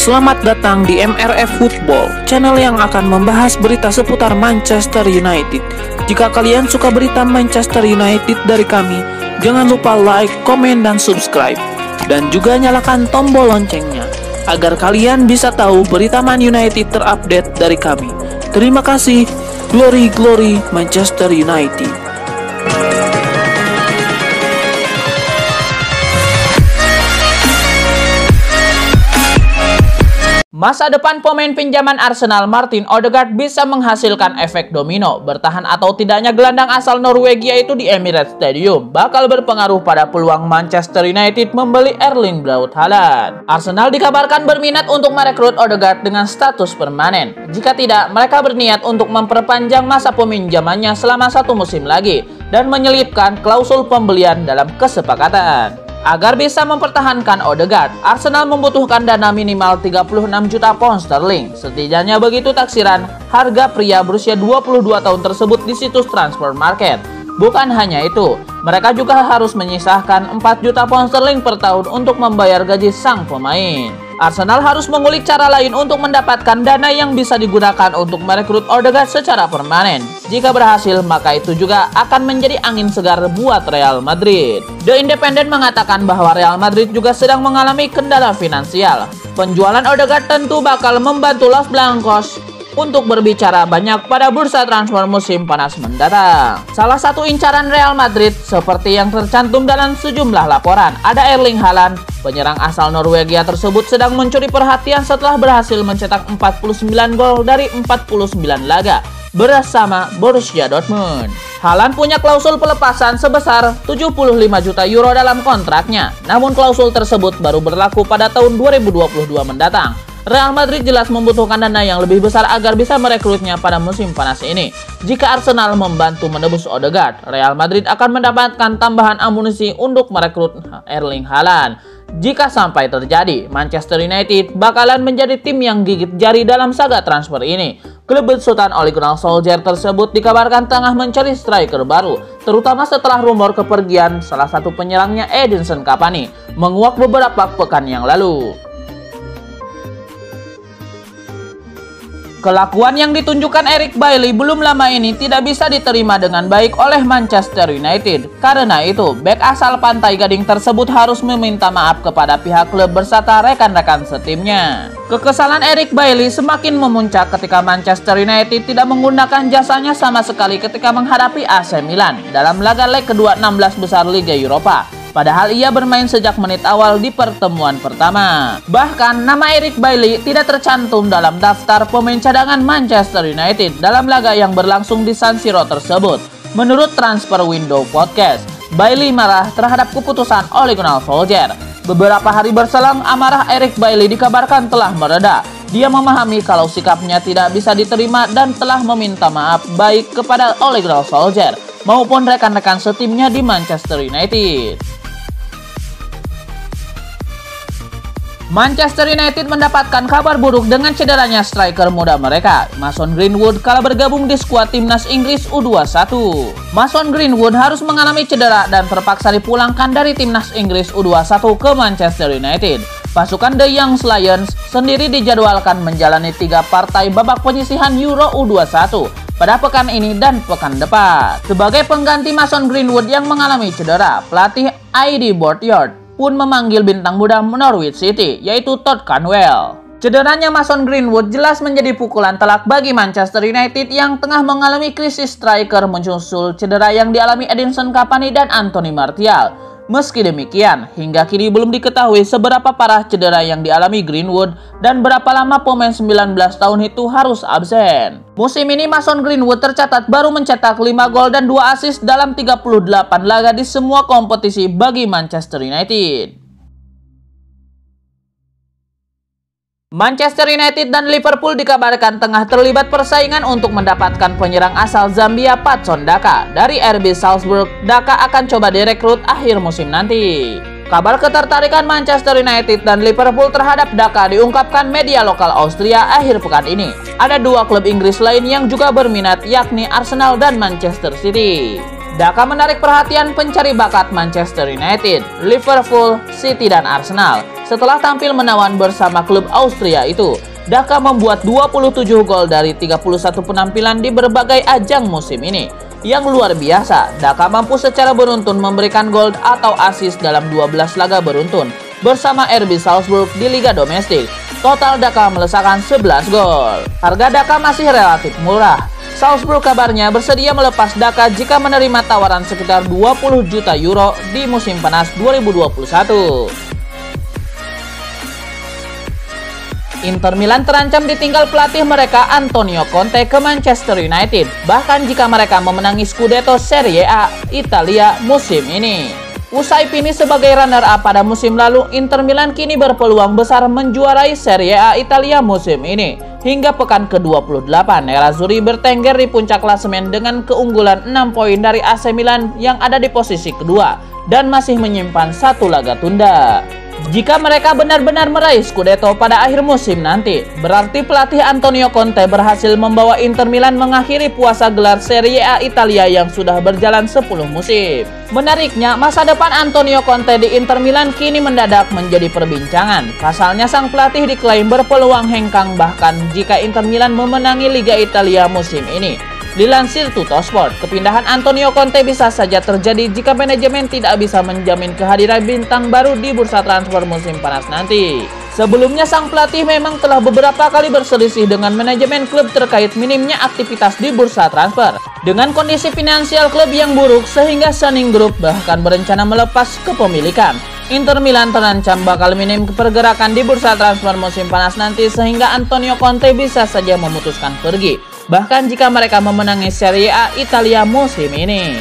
Selamat datang di MRF Football, channel yang akan membahas berita seputar Manchester United. Jika kalian suka berita Manchester United dari kami, jangan lupa like, komen, dan subscribe. Dan juga nyalakan tombol loncengnya, agar kalian bisa tahu berita Man United terupdate dari kami. Terima kasih. Glory, glory Manchester United. Masa depan pemain pinjaman Arsenal Martin Odegaard bisa menghasilkan efek domino. Bertahan atau tidaknya gelandang asal Norwegia itu di Emirates Stadium bakal berpengaruh pada peluang Manchester United membeli Erling Braut Haaland. Arsenal dikabarkan berminat untuk merekrut Odegaard dengan status permanen. Jika tidak, mereka berniat untuk memperpanjang masa peminjamannya selama 1 musim lagi dan menyelipkan klausul pembelian dalam kesepakatan. Agar bisa mempertahankan Odegaard, Arsenal membutuhkan dana minimal 36 juta pound sterling. Setidaknya begitu taksiran harga pria berusia 22 tahun tersebut di situs transfer market. Bukan hanya itu, mereka juga harus menyisahkan 4 juta pound sterling per tahun untuk membayar gaji sang pemain. Arsenal harus mengulik cara lain untuk mendapatkan dana yang bisa digunakan untuk merekrut Odegaard secara permanen. Jika berhasil, maka itu juga akan menjadi angin segar buat Real Madrid. The Independent mengatakan bahwa Real Madrid juga sedang mengalami kendala finansial. Penjualan Odegaard tentu bakal membantu Los Blancos untuk berbicara banyak pada bursa transfer musim panas mendatang. Salah satu incaran Real Madrid seperti yang tercantum dalam sejumlah laporan, ada Erling Haaland. Penyerang asal Norwegia tersebut sedang mencuri perhatian setelah berhasil mencetak 49 gol dari 49 laga bersama Borussia Dortmund. Haaland punya klausul pelepasan sebesar 75 juta euro dalam kontraknya. Namun klausul tersebut baru berlaku pada tahun 2022 mendatang. Real Madrid jelas membutuhkan dana yang lebih besar agar bisa merekrutnya pada musim panas ini. Jika Arsenal membantu menebus Odegaard, Real Madrid akan mendapatkan tambahan amunisi untuk merekrut Erling Haaland. Jika sampai terjadi, Manchester United bakalan menjadi tim yang gigit jari dalam saga transfer ini. Klub besutan Ole Gunnar Solskjaer tersebut dikabarkan tengah mencari striker baru, terutama setelah rumor kepergian salah satu penyerangnya Edinson Cavani menguak beberapa pekan yang lalu. Kelakuan yang ditunjukkan Eric Bailly belum lama ini tidak bisa diterima dengan baik oleh Manchester United. Karena itu, bek asal Pantai Gading tersebut harus meminta maaf kepada pihak klub berserta rekan-rekan setimnya. Kekesalan Eric Bailly semakin memuncak ketika Manchester United tidak menggunakan jasanya sama sekali ketika menghadapi AC Milan dalam laga leg kedua 16 besar Liga Eropa. Padahal ia bermain sejak menit awal di pertemuan pertama. Bahkan nama Eric Bailly tidak tercantum dalam daftar pemain cadangan Manchester United dalam laga yang berlangsung di San Siro tersebut. Menurut Transfer Window Podcast, Bailly marah terhadap keputusan Ole Gunnar Solskjaer. Beberapa hari berselang, amarah Eric Bailly dikabarkan telah mereda. Dia memahami kalau sikapnya tidak bisa diterima dan telah meminta maaf baik kepada Ole Gunnar Solskjaer maupun rekan-rekan setimnya di Manchester United. Manchester United mendapatkan kabar buruk dengan cederanya striker muda mereka. Mason Greenwood kala bergabung di skuad timnas Inggris U21. Mason Greenwood harus mengalami cedera dan terpaksa dipulangkan dari timnas Inggris U21 ke Manchester United. Pasukan The Young Lions sendiri dijadwalkan menjalani 3 partai babak penyisihan Euro U21 pada pekan ini dan pekan depan. Sebagai pengganti Mason Greenwood yang mengalami cedera, pelatih Aidy Bordeaux pun memanggil bintang muda Norwich City, yaitu Todd Cantwell. Cederanya Mason Greenwood jelas menjadi pukulan telak bagi Manchester United yang tengah mengalami krisis striker menyusul cedera yang dialami Edinson Cavani dan Anthony Martial. Meski demikian, hingga kini belum diketahui seberapa parah cedera yang dialami Greenwood dan berapa lama pemain 19 tahun itu harus absen. Musim ini Mason Greenwood tercatat baru mencetak 5 gol dan 2 assist dalam 38 laga di semua kompetisi bagi Manchester United. Manchester United dan Liverpool dikabarkan tengah terlibat persaingan untuk mendapatkan penyerang asal Zambia Patson Daka. Dari RB Salzburg, Daka akan coba direkrut akhir musim nanti. Kabar ketertarikan Manchester United dan Liverpool terhadap Daka diungkapkan media lokal Austria akhir pekan ini. Ada 2 klub Inggris lain yang juga berminat, yakni Arsenal dan Manchester City. Daka menarik perhatian pencari bakat Manchester United, Liverpool, City, dan Arsenal. Setelah tampil menawan bersama klub Austria itu, Daka membuat 27 gol dari 31 penampilan di berbagai ajang musim ini. Yang luar biasa, Daka mampu secara beruntun memberikan gol atau assist dalam 12 laga beruntun bersama RB Salzburg di Liga Domestik. Total Daka melesakkan 11 gol. Harga Daka masih relatif murah. Salzburg kabarnya bersedia melepas Daka jika menerima tawaran sekitar 20 juta euro di musim panas 2021. Inter Milan terancam ditinggal pelatih mereka Antonio Conte ke Manchester United, bahkan jika mereka memenangi Scudetto Serie A Italia musim ini. Usai finish sebagai runner-up pada musim lalu, Inter Milan kini berpeluang besar menjuarai Serie A Italia musim ini. Hingga pekan ke-28, Nerazzurri bertengger di puncak klasemen dengan keunggulan 6 poin dari AC Milan yang ada di posisi kedua dan masih menyimpan 1 laga tunda. Jika mereka benar-benar meraih Scudetto pada akhir musim nanti, berarti pelatih Antonio Conte berhasil membawa Inter Milan mengakhiri puasa gelar Serie A Italia yang sudah berjalan 10 musim. Menariknya, masa depan Antonio Conte di Inter Milan kini mendadak menjadi perbincangan. Pasalnya sang pelatih diklaim berpeluang hengkang bahkan jika Inter Milan memenangi Liga Italia musim ini. Dilansir Tuttosport, kepindahan Antonio Conte bisa saja terjadi jika manajemen tidak bisa menjamin kehadiran bintang baru di bursa transfer musim panas nanti. Sebelumnya sang pelatih memang telah beberapa kali berselisih dengan manajemen klub terkait minimnya aktivitas di bursa transfer. Dengan kondisi finansial klub yang buruk sehingga Suning Group bahkan berencana melepas kepemilikan. Inter Milan terancam bakal minim pergerakan di bursa transfer musim panas nanti sehingga Antonio Conte bisa saja memutuskan pergi. Bahkan jika mereka memenangi Serie A Italia musim ini.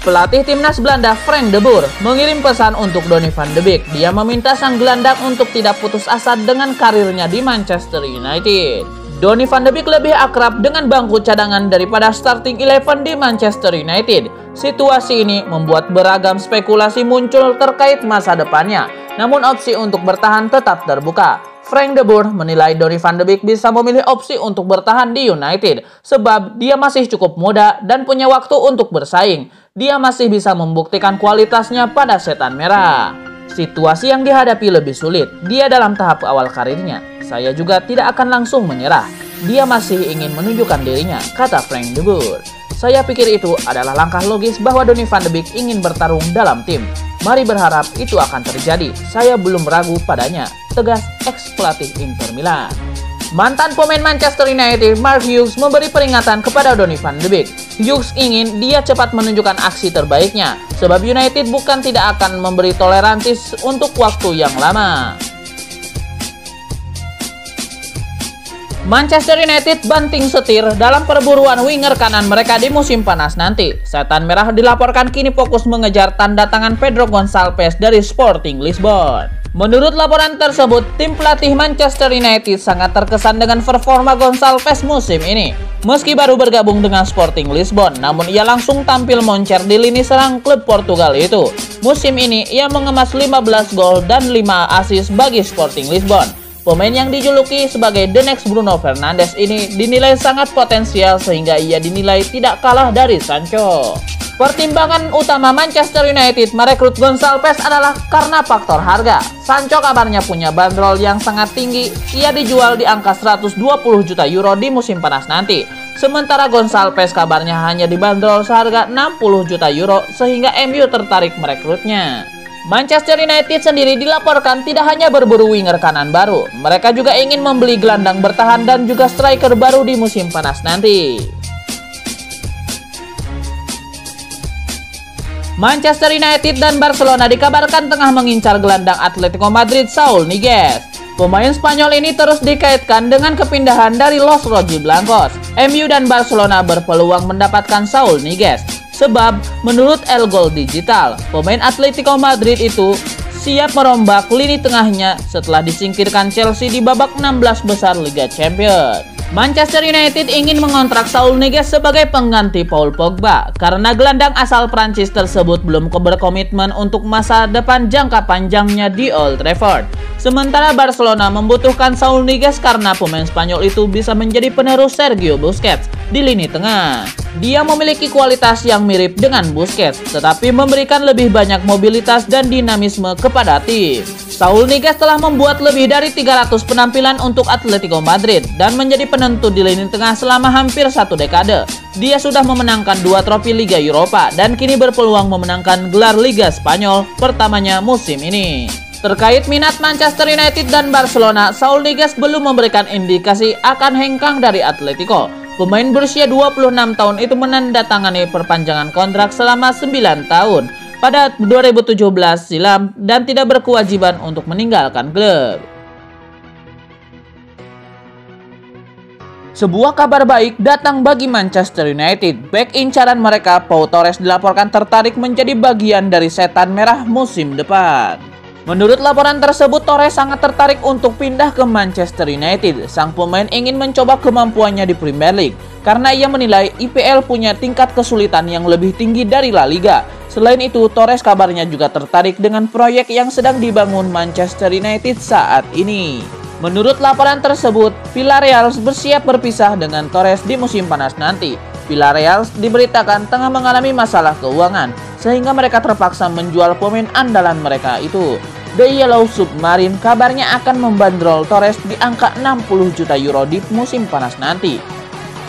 Pelatih timnas Belanda Frank de Boer mengirim pesan untuk Donny van de Beek. Dia meminta sang gelandang untuk tidak putus asa dengan karirnya di Manchester United. Donny van de Beek lebih akrab dengan bangku cadangan daripada starting 11 di Manchester United. Situasi ini membuat beragam spekulasi muncul terkait masa depannya. Namun opsi untuk bertahan tetap terbuka. Frank de Boer menilai Donny van de Beek bisa memilih opsi untuk bertahan di United sebab dia masih cukup muda dan punya waktu untuk bersaing. Dia masih bisa membuktikan kualitasnya pada Setan Merah. Situasi yang dihadapi lebih sulit. Dia dalam tahap awal karirnya. Saya juga tidak akan langsung menyerah. Dia masih ingin menunjukkan dirinya, kata Frank de Boer. Saya pikir itu adalah langkah logis bahwa Donny van de Beek ingin bertarung dalam tim. Mari berharap itu akan terjadi. Saya belum ragu padanya, tegas ex-pelatih Inter Milan. Mantan pemain Manchester United Mark Hughes memberi peringatan kepada Donny van de Beek. Hughes ingin dia cepat menunjukkan aksi terbaiknya, sebab United bukan tidak akan memberi toleransi untuk waktu yang lama. Manchester United banting setir dalam perburuan winger kanan mereka di musim panas nanti. Setan Merah dilaporkan kini fokus mengejar tanda tangan Pedro Gonçalves dari Sporting Lisbon. Menurut laporan tersebut, tim pelatih Manchester United sangat terkesan dengan performa Gonçalves musim ini. Meski baru bergabung dengan Sporting Lisbon, namun ia langsung tampil moncer di lini serang klub Portugal itu. Musim ini, ia mengemas 15 gol dan 5 assist bagi Sporting Lisbon. Pemain yang dijuluki sebagai The Next Bruno Fernandes ini dinilai sangat potensial sehingga ia dinilai tidak kalah dari Sancho. Pertimbangan utama Manchester United merekrut Gonçalves adalah karena faktor harga. Sancho kabarnya punya bandrol yang sangat tinggi, ia dijual di angka 120 juta euro di musim panas nanti. Sementara Gonçalves kabarnya hanya dibanderol seharga 60 juta euro sehingga MU tertarik merekrutnya. Manchester United sendiri dilaporkan tidak hanya berburu winger kanan baru, mereka juga ingin membeli gelandang bertahan dan juga striker baru di musim panas nanti. Manchester United dan Barcelona dikabarkan tengah mengincar gelandang Atletico Madrid Saúl Ñíguez. Pemain Spanyol ini terus dikaitkan dengan kepindahan dari Los Rojiblancos. MU dan Barcelona berpeluang mendapatkan Saúl Ñíguez. Sebab, menurut El Gol Digital, pemain Atletico Madrid itu siap merombak lini tengahnya setelah disingkirkan Chelsea di babak 16 besar Liga Champions. Manchester United ingin mengontrak Saúl Ñíguez sebagai pengganti Paul Pogba karena gelandang asal Prancis tersebut belum berkomitmen untuk masa depan jangka panjangnya di Old Trafford. Sementara Barcelona membutuhkan Saul Niguez karena pemain Spanyol itu bisa menjadi penerus Sergio Busquets di lini tengah. Dia memiliki kualitas yang mirip dengan Busquets, tetapi memberikan lebih banyak mobilitas dan dinamisme kepada tim. Saul Niguez telah membuat lebih dari 300 penampilan untuk Atletico Madrid dan menjadi penentu di lini tengah selama hampir 1 dekade. Dia sudah memenangkan 2 trofi Liga Eropa dan kini berpeluang memenangkan gelar Liga Spanyol pertamanya musim ini. Terkait minat Manchester United dan Barcelona, Saul Niguez belum memberikan indikasi akan hengkang dari Atletico. Pemain berusia 26 tahun itu menandatangani perpanjangan kontrak selama 9 tahun pada 2017 silam dan tidak berkewajiban untuk meninggalkan klub. Sebuah kabar baik datang bagi Manchester United. Bek incaran mereka, Pau Torres, dilaporkan tertarik menjadi bagian dari setan merah musim depan. Menurut laporan tersebut, Torres sangat tertarik untuk pindah ke Manchester United. Sang pemain ingin mencoba kemampuannya di Premier League karena ia menilai IPL punya tingkat kesulitan yang lebih tinggi dari La Liga. Selain itu, Torres kabarnya juga tertarik dengan proyek yang sedang dibangun Manchester United saat ini. Menurut laporan tersebut, Villarreal bersiap berpisah dengan Torres di musim panas nanti. Villarreal diberitakan tengah mengalami masalah keuangan, sehingga mereka terpaksa menjual pemain andalan mereka itu. The Yellow Submarine kabarnya akan membandrol Torres di angka 60 juta euro di musim panas nanti.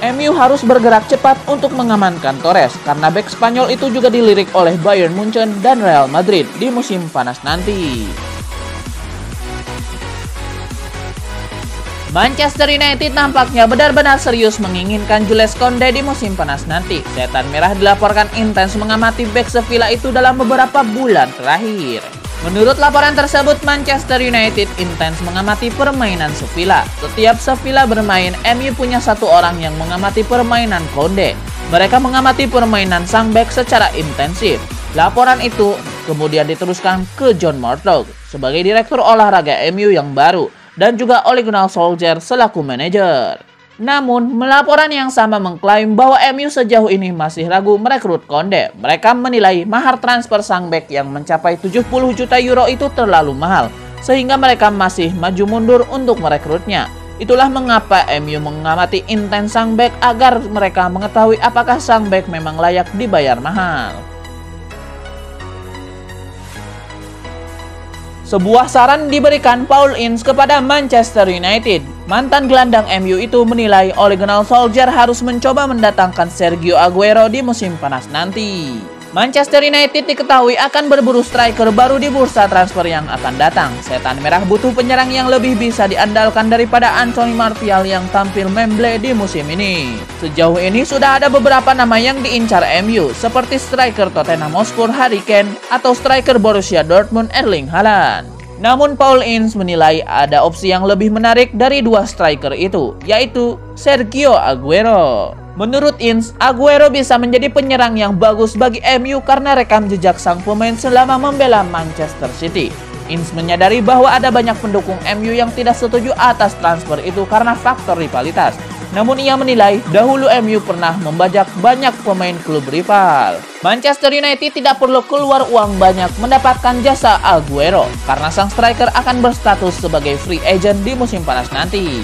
MU harus bergerak cepat untuk mengamankan Torres, karena bek Spanyol itu juga dilirik oleh Bayern Munchen dan Real Madrid di musim panas nanti. Manchester United nampaknya benar-benar serius menginginkan Jules Koundé di musim panas nanti. Setan Merah dilaporkan intens mengamati bek Sevilla itu dalam beberapa bulan terakhir. Menurut laporan tersebut, Manchester United intens mengamati permainan Sevilla. Setiap Sevilla bermain, MU punya satu orang yang mengamati permainan Koundé. Mereka mengamati permainan sang bek secara intensif. Laporan itu kemudian diteruskan ke John Murtough sebagai direktur olahraga MU yang baru, dan juga Ole Gunnar Solskjaer selaku manajer. Namun, laporan yang sama mengklaim bahwa MU sejauh ini masih ragu merekrut Koundé. Mereka menilai mahar transfer sang bek yang mencapai 70 juta euro itu terlalu mahal, sehingga mereka masih maju mundur untuk merekrutnya. Itulah mengapa MU mengamati intens sang bek agar mereka mengetahui apakah sang bek memang layak dibayar mahal. Sebuah saran diberikan Paul Ince kepada Manchester United. Mantan gelandang MU itu menilai Ole Gunnar Solskjaer harus mencoba mendatangkan Sergio Aguero di musim panas nanti. Manchester United diketahui akan berburu striker baru di bursa transfer yang akan datang. Setan Merah butuh penyerang yang lebih bisa diandalkan daripada Anthony Martial yang tampil memble di musim ini. Sejauh ini sudah ada beberapa nama yang diincar MU, seperti striker Tottenham Hotspur Harry Kane atau striker Borussia Dortmund Erling Haaland. Namun Paul Ince menilai ada opsi yang lebih menarik dari dua striker itu, yaitu Sergio Aguero. Menurut Ince, Aguero bisa menjadi penyerang yang bagus bagi MU karena rekam jejak sang pemain selama membela Manchester City. Ince menyadari bahwa ada banyak pendukung MU yang tidak setuju atas transfer itu karena faktor rivalitas. Namun ia menilai dahulu MU pernah membajak banyak pemain klub rival. Manchester United tidak perlu keluar uang banyak mendapatkan jasa Aguero karena sang striker akan berstatus sebagai free agent di musim panas nanti.